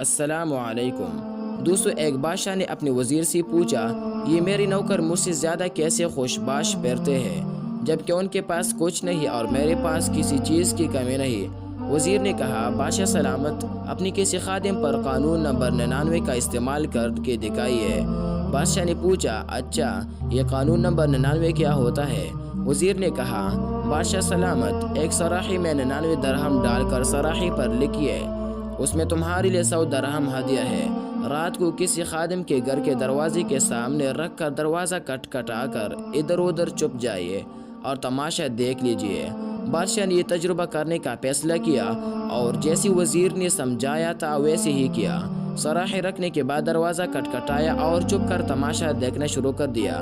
السلام علیکم۔ دوستو، ایک بادشاہ نے اپنے وزیر سے پوچھا، یہ میرے نوکر مجھ سے زیادہ کیسے خوش باش پھرتے ہیں جبکہ ان کے پاس کچھ نہیں اور میرے پاس کسی چیز کی کمی نہیں؟ وزیر نے کہا، بادشاہ سلامت، اپنی کسی خادم پر قانون نمبر 99 کا استعمال کر کے دکھائیے۔ بادشاہ نے پوچھا، اچھا، یہ قانون نمبر 99 کیا ہوتا ہے؟ وزیر نے کہا، بادشاہ سلامت، ایک صراحی میں 99 درہم ڈال کر صراحی پر لکھیے، اس میں تمہارے لیے 100 درہم ہدیہ ہے۔ رات کو کسی خادم کے گھر کے دروازے کے سامنے رکھ کر دروازہ کھٹکھٹا کر ادھر ادھر چھپ جائیے اور تماشا دیکھ لیجئے۔ بادشاہ نے یہ تجربہ کرنے کا فیصلہ کیا اور جیسے وزیر نے سمجھایا تھا ویسے ہی کیا۔ صراحی رکھنے کے بعد دروازہ کھٹکھٹایا اور چھپ کر تماشا دیکھنا شروع کر دیا۔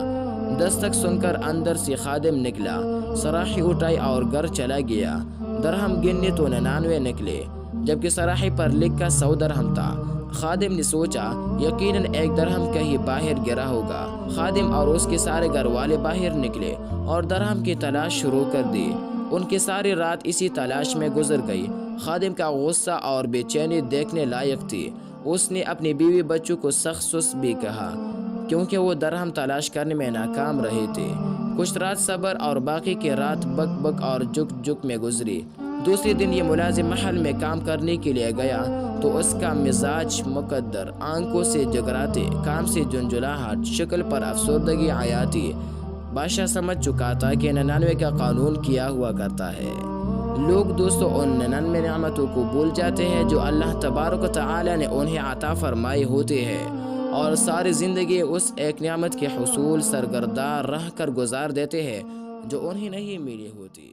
دستک سن کر اندر سے خادم نکلا، صراحی اٹھائی اور گھر چلا گیا۔ درہم گننے تو 99 نکلے جبکہ صراحی پر لکھا 100 درہم تھا۔ خادم نے سوچا، یقیناً ایک درہم کہیں باہر گرا ہوگا۔ خادم اور اس کے سارے گھر والے باہر نکلے اور درہم کی تلاش شروع کر دی۔ ان کی ساری رات اسی تلاش میں گزر گئی۔ خادم کا غصہ اور بے چینی دیکھنے لائق تھی۔ اس نے اپنی بیوی بچوں کو سخت سست بھی کہا کیونکہ وہ درہم تلاش کرنے میں ناکام رہے تھے۔ کچھ رات صبر اور باقی کی رات بک بک اور جک جک میں گزری۔ دوسرے دن یہ ملازم محل میں کام کرنے کے لیے گیا تو اس کا مزاج مقدر، آنکھوں سے جگراتے، کام سے جھنجھلاہٹ، شکل پر افسردگی آیاتی۔ بادشاہ سمجھ چکا تھا کہ 99 کا قانون کیا ہوا کرتا ہے۔ لوگ دوستو ان 99 نعمتوں کو بھول جاتے ہیں جو اللہ تبارک و تعالی نے انہیں عطا فرمائی ہوتی ہے اور ساری زندگی اس ایک نعمت کے حصول سرگرداں رہ کر گزار دیتے ہیں جو انہیں نہیں ملی ہوتی۔